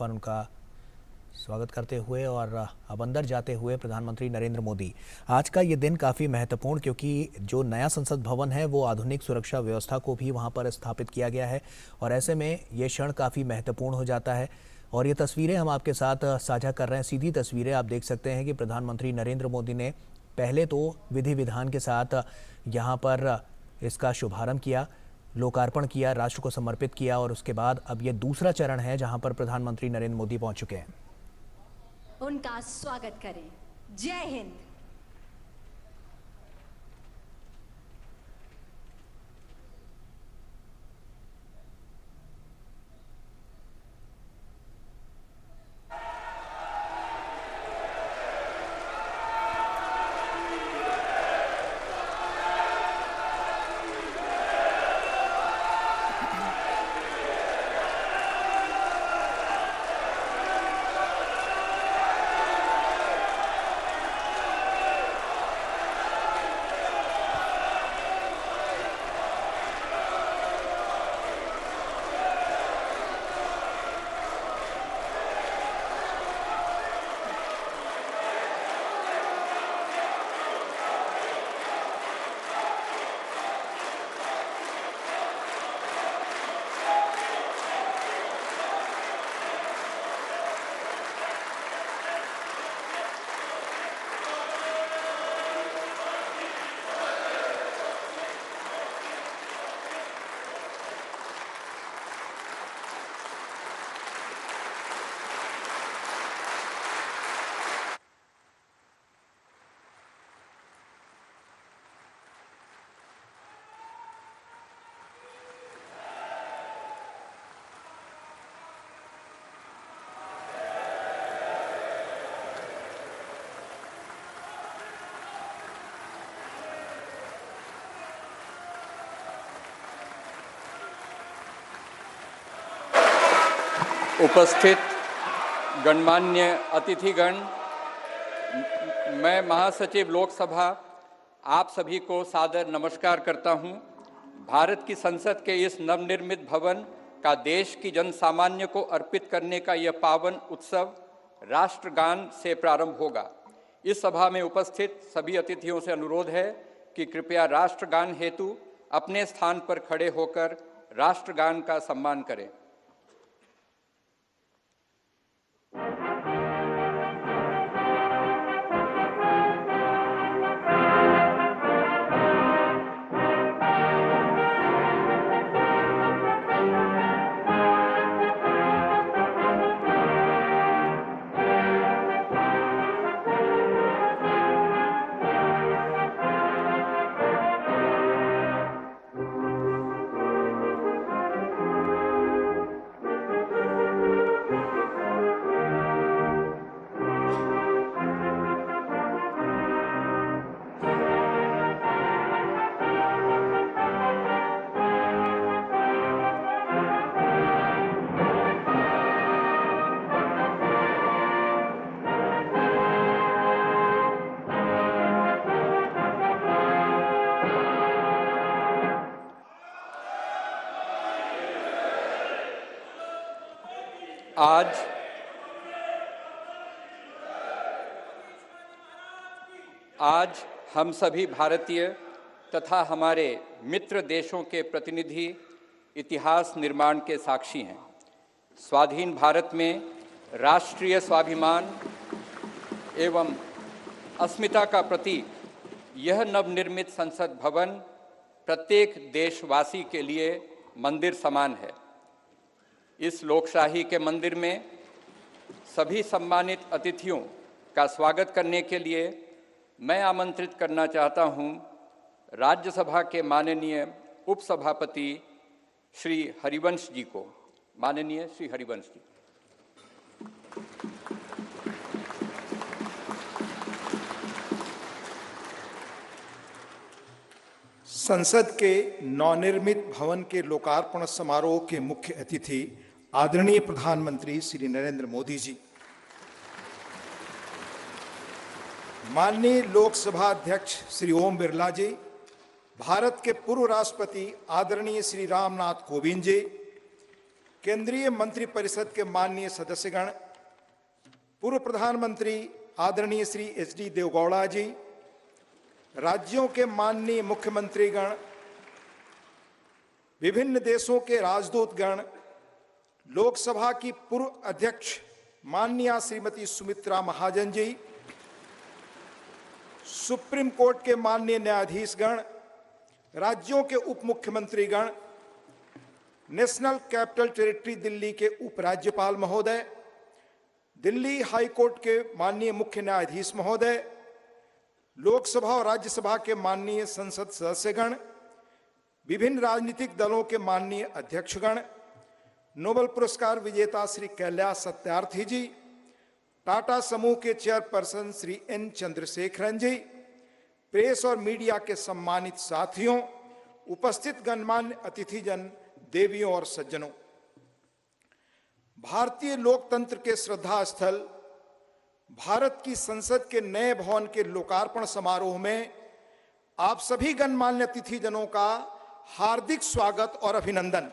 पर उनका स्वागत करते हुए और अब अंदर जाते हुए प्रधानमंत्री नरेंद्र मोदी। आज का ये दिन काफ़ी महत्वपूर्ण, क्योंकि जो नया संसद भवन है वो आधुनिक सुरक्षा व्यवस्था को भी वहाँ पर स्थापित किया गया है और ऐसे में ये क्षण काफ़ी महत्वपूर्ण हो जाता है। और ये तस्वीरें हम आपके साथ साझा कर रहे हैं, सीधी तस्वीरें आप देख सकते हैं कि प्रधानमंत्री नरेंद्र मोदी ने पहले तो विधि विधान के साथ यहाँ पर इसका शुभारंभ किया, लोकार्पण किया, राष्ट्र को समर्पित किया और उसके बाद अब ये दूसरा चरण है जहां पर प्रधानमंत्री नरेंद्र मोदी पहुंच चुके हैं। उनका स्वागत करें। जय हिंद। उपस्थित गणमान्य अतिथिगण, मैं महासचिव लोकसभा आप सभी को सादर नमस्कार करता हूं। भारत की संसद के इस नवनिर्मित भवन का देश की जन सामान्य को अर्पित करने का यह पावन उत्सव राष्ट्रगान से प्रारंभ होगा। इस सभा में उपस्थित सभी अतिथियों से अनुरोध है कि कृपया राष्ट्रगान हेतु अपने स्थान पर खड़े होकर राष्ट्रगान का सम्मान करें। आज हम सभी भारतीय तथा हमारे मित्र देशों के प्रतिनिधि इतिहास निर्माण के साक्षी हैं। स्वाधीन भारत में राष्ट्रीय स्वाभिमान एवं अस्मिता का प्रतीक यह नवनिर्मित संसद भवन प्रत्येक देशवासी के लिए मंदिर समान है। इस लोकशाही के मंदिर में सभी सम्मानित अतिथियों का स्वागत करने के लिए मैं आमंत्रित करना चाहता हूं राज्यसभा के माननीय उपसभापति श्री हरिवंश जी को। माननीय श्री हरिवंश जी। संसद के नवनिर्मित भवन के लोकार्पण समारोह के मुख्य अतिथि आदरणीय प्रधानमंत्री श्री नरेंद्र मोदी जी, माननीय लोकसभा अध्यक्ष श्री ओम बिरला जी, भारत के पूर्व राष्ट्रपति आदरणीय श्री रामनाथ कोविंद जी, केंद्रीय मंत्रिपरिषद के माननीय सदस्यगण, पूर्व प्रधानमंत्री आदरणीय श्री एच.डी. देवेगौड़ा जी, राज्यों के माननीय मुख्यमंत्रीगण, विभिन्न देशों के राजदूतगण, लोकसभा की पूर्व अध्यक्ष माननीय श्रीमती सुमित्रा महाजन जी, सुप्रीम कोर्ट के माननीय न्यायाधीशगण, राज्यों के उप मुख्यमंत्रीगण, नेशनल कैपिटल टेरिटरी दिल्ली के उपराज्यपाल महोदय, दिल्ली हाई कोर्ट के माननीय मुख्य न्यायाधीश महोदय, लोकसभा और राज्यसभा के माननीय संसद सदस्यगण, विभिन्न राजनीतिक दलों के माननीय अध्यक्षगण, नोबेल पुरस्कार विजेता श्री कैलाश सत्यार्थी जी, टाटा समूह के चेयरपर्सन श्री एन चंद्रशेखरन जी, प्रेस और मीडिया के सम्मानित साथियों, उपस्थित गणमान्य अतिथिजन, देवियों और सज्जनों, भारतीय लोकतंत्र के श्रद्धा स्थल भारत की संसद के नए भवन के लोकार्पण समारोह में आप सभी गणमान्य अतिथिजनों का हार्दिक स्वागत और अभिनंदन।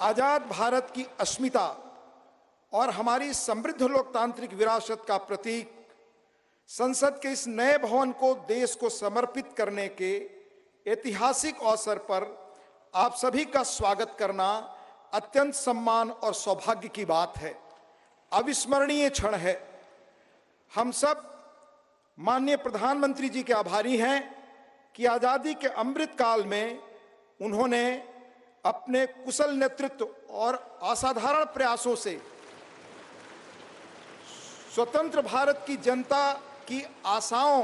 आजाद भारत की अस्मिता और हमारी समृद्ध लोकतांत्रिक विरासत का प्रतीक संसद के इस नए भवन को देश को समर्पित करने के ऐतिहासिक अवसर पर आप सभी का स्वागत करना अत्यंत सम्मान और सौभाग्य की बात है, अविस्मरणीय क्षण है। हम सब माननीय प्रधानमंत्री जी के आभारी हैं कि आजादी के अमृत काल में उन्होंने अपने कुशल नेतृत्व और असाधारण प्रयासों से स्वतंत्र भारत की जनता की आशाओं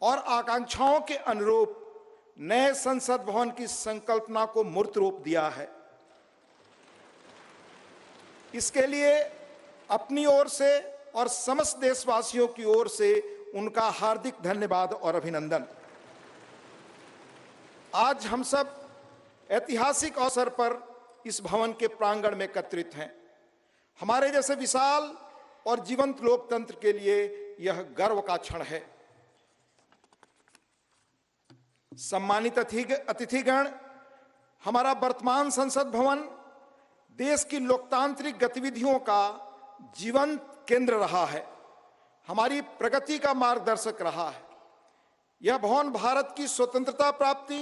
और आकांक्षाओं के अनुरूप नए संसद भवन की संकल्पना को मूर्त रूप दिया है। इसके लिए अपनी ओर से और समस्त देशवासियों की ओर से उनका हार्दिक धन्यवाद और अभिनंदन। आज हम सब ऐतिहासिक अवसर पर इस भवन के प्रांगण में एकत्रित हैं। हमारे जैसे विशाल और जीवंत लोकतंत्र के लिए यह गर्व का क्षण है। सम्मानित अतिथिगण, हमारा वर्तमान संसद भवन देश की लोकतांत्रिक गतिविधियों का जीवंत केंद्र रहा है, हमारी प्रगति का मार्गदर्शक रहा है। यह भवन भारत की स्वतंत्रता प्राप्ति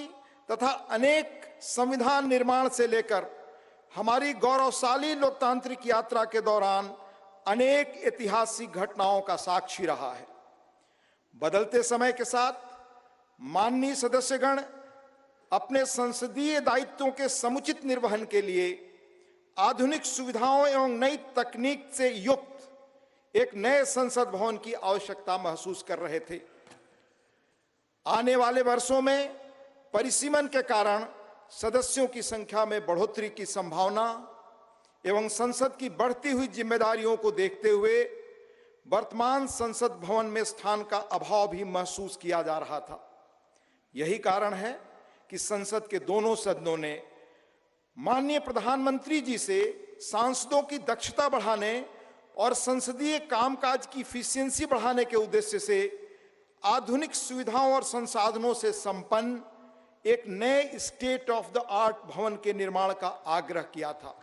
तथा अनेक संविधान निर्माण से लेकर हमारी गौरवशाली लोकतांत्रिक यात्रा के दौरान अनेक ऐतिहासिक घटनाओं का साक्षी रहा है। बदलते समय के साथ माननीय सदस्यगण अपने संसदीय दायित्वों के समुचित निर्वहन के लिए आधुनिक सुविधाओं एवं नई तकनीक से युक्त एक नए संसद भवन की आवश्यकता महसूस कर रहे थे। आने वाले वर्षों में परिसीमन के कारण सदस्यों की संख्या में बढ़ोतरी की संभावना एवं संसद की बढ़ती हुई जिम्मेदारियों को देखते हुए वर्तमान संसद भवन में स्थान का अभाव भी महसूस किया जा रहा था। यही कारण है कि संसद के दोनों सदनों ने माननीय प्रधानमंत्री जी से सांसदों की दक्षता बढ़ाने और संसदीय कामकाज की इफिशियंसी बढ़ाने के उद्देश्य से आधुनिक सुविधाओं और संसाधनों से संपन्न एक नए स्टेट ऑफ द आर्ट भवन के निर्माण का आग्रह किया था।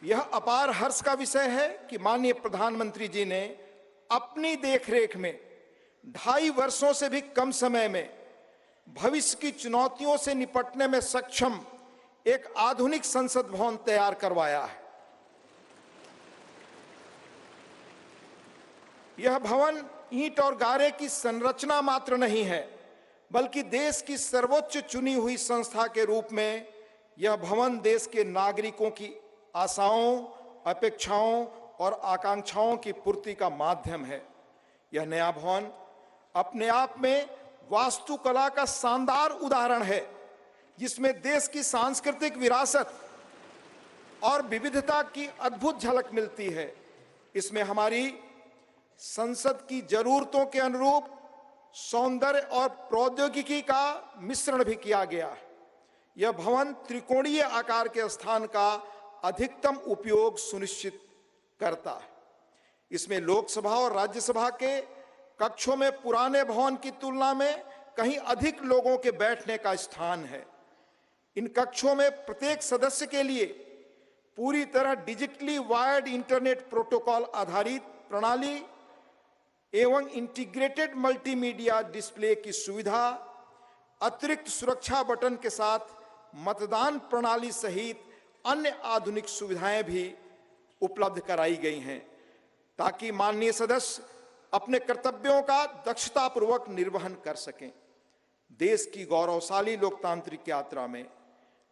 यह अपार हर्ष का विषय है कि माननीय प्रधानमंत्री जी ने अपनी देखरेख में 2.5 वर्षों से भी कम समय में भविष्य की चुनौतियों से निपटने में सक्षम एक आधुनिक संसद भवन तैयार करवाया है। यह भवन ईंट और गारे की संरचना मात्र नहीं है, बल्कि देश की सर्वोच्च चुनी हुई संस्था के रूप में यह भवन देश के नागरिकों की आशाओं, अपेक्षाओं और आकांक्षाओं की पूर्ति का माध्यम है। यह नया भवन अपने आप में वास्तुकला का शानदार उदाहरण है, जिसमें देश की सांस्कृतिक विरासत और विविधता की अद्भुत झलक मिलती है। इसमें हमारी संसद की जरूरतों के अनुरूप सौंदर्य और प्रौद्योगिकी का मिश्रण भी किया गया है। यह भवन त्रिकोणीय आकार के स्थान का अधिकतम उपयोग सुनिश्चित करता है। इसमें लोकसभा और राज्यसभा के कक्षों में पुराने भवन की तुलना में कहीं अधिक लोगों के बैठने का स्थान है। इन कक्षों में प्रत्येक सदस्य के लिए पूरी तरह डिजिटली वायर्ड इंटरनेट प्रोटोकॉल आधारित प्रणाली एवं इंटीग्रेटेड मल्टीमीडिया डिस्प्ले की सुविधा, अतिरिक्त सुरक्षा बटन के साथ मतदान प्रणाली सहित अन्य आधुनिक सुविधाएं भी उपलब्ध कराई गई हैं, ताकि माननीय सदस्य अपने कर्तव्यों का दक्षतापूर्वक निर्वहन कर सकें। देश की गौरवशाली लोकतांत्रिक यात्रा में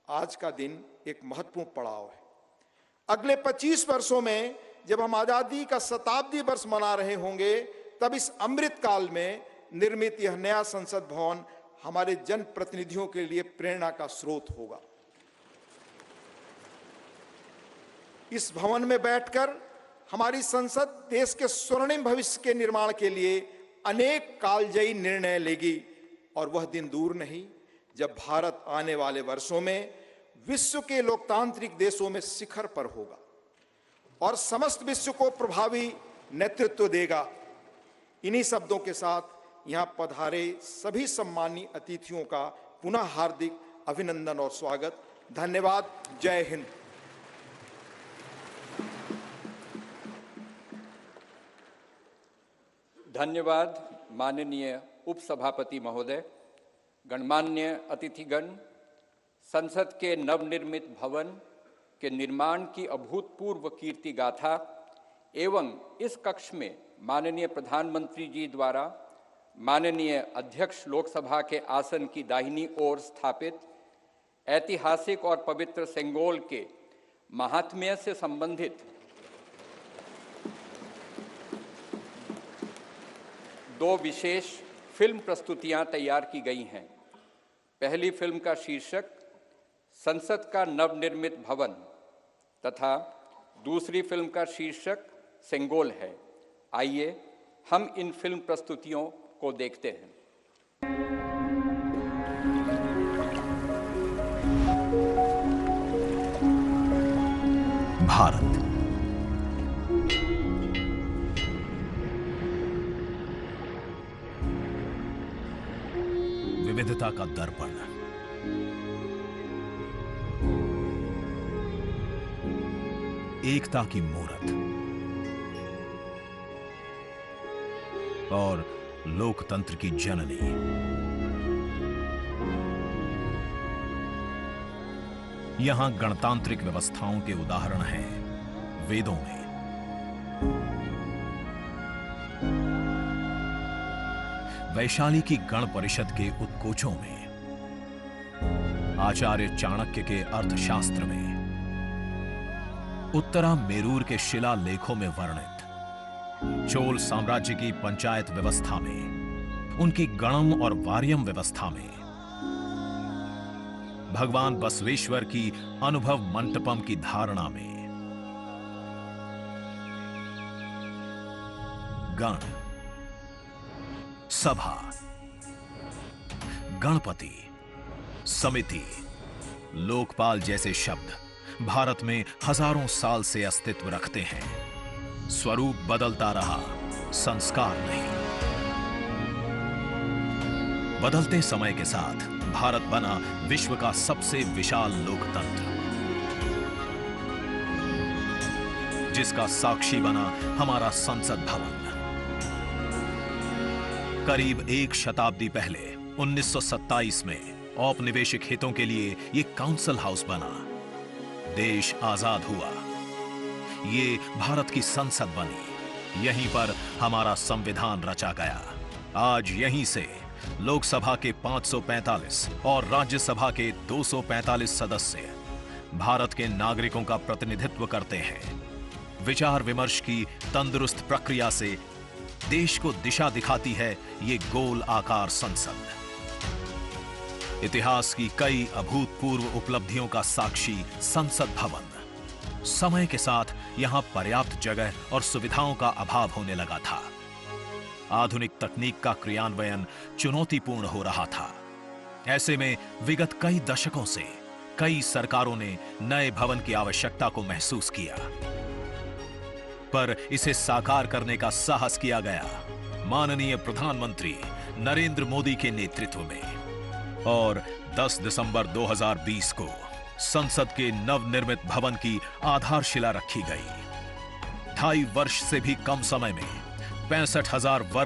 आज का दिन एक महत्वपूर्ण पड़ाव है। अगले 25 वर्षों में जब हम आजादी का शताब्दी वर्ष मना रहे होंगे, तब इस अमृत काल में निर्मित यह नया संसद भवन हमारे जनप्रतिनिधियों के लिए प्रेरणा का स्रोत होगा। इस भवन में बैठकर हमारी संसद देश के स्वर्णिम भविष्य के निर्माण के लिए अनेक कालजयी निर्णय लेगी, और वह दिन दूर नहीं जब भारत आने वाले वर्षों में विश्व के लोकतांत्रिक देशों में शिखर पर होगा और समस्त विश्व को प्रभावी नेतृत्व देगा। इन्हीं शब्दों के साथ यहां पधारे सभी सम्मानीय अतिथियों का पुनः हार्दिक अभिनंदन और स्वागत। धन्यवाद। जय हिंद। धन्यवाद माननीय उपसभापति महोदय। गणमान्य अतिथिगण, संसद के नवनिर्मित भवन के निर्माण की अभूतपूर्व कीर्ति गाथा एवं इस कक्ष में माननीय प्रधानमंत्री जी द्वारा माननीय अध्यक्ष लोकसभा के आसन की दाहिनी ओर स्थापित ऐतिहासिक और पवित्र सेंगोल के महात्म्य से संबंधित दो विशेष फिल्म प्रस्तुतियां तैयार की गई हैं। पहली फिल्म का शीर्षक संसद का नवनिर्मित भवन तथा दूसरी फिल्म का शीर्षक सेंगोल है। आइए हम इन फिल्म प्रस्तुतियों को देखते हैं। भारत विविधता का दर्पण, एकता की मूरत और लोकतंत्र की जननी। यहां गणतांत्रिक व्यवस्थाओं के उदाहरण हैं वेदों में। वैशाली की गण परिषद के उत्कोचों में, आचार्य चाणक्य के अर्थशास्त्र में, उत्तरा मेरूर के शिलालेखों में वर्णित चोल साम्राज्य की पंचायत व्यवस्था में, उनकी गणम और वार्यम व्यवस्था में, भगवान बसवेश्वर की अनुभव मंटपम की धारणा में, गण, सभा, गणपति, समिति, लोकपाल जैसे शब्द भारत में हजारों साल से अस्तित्व रखते हैं। स्वरूप बदलता रहा, संस्कार नहीं। बदलते समय के साथ भारत बना विश्व का सबसे विशाल लोकतंत्र, जिसका साक्षी बना हमारा संसद भवन। करीब एक शताब्दी पहले 1927 में औपनिवेशिक हितों के लिए यह काउंसिल हाउस बना। देश आजाद हुआ, ये भारत की संसद बनी। यहीं पर हमारा संविधान रचा गया। आज यहीं से लोकसभा के 545 और राज्यसभा के 245 सदस्य भारत के नागरिकों का प्रतिनिधित्व करते हैं। विचार विमर्श की तंदुरुस्त प्रक्रिया से देश को दिशा दिखाती है ये गोल आकार संसद। इतिहास की कई अभूतपूर्व उपलब्धियों का साक्षी संसद भवन। समय के साथ यहां पर्याप्त जगह और सुविधाओं का अभाव होने लगा था। आधुनिक तकनीक का क्रियान्वयन चुनौतीपूर्ण हो रहा था। ऐसे में विगत कई दशकों से कई सरकारों ने नए भवन की आवश्यकता को महसूस किया, पर इसे साकार करने का साहस किया गया। माननीय प्रधानमंत्री नरेंद्र मोदी के नेतृत्व में। और 10 दिसंबर 2020 को संसद के नवनिर्मित भवन की आधारशिला रखी गई। 2.5 वर्ष से भी कम समय में 65,000 वर्ग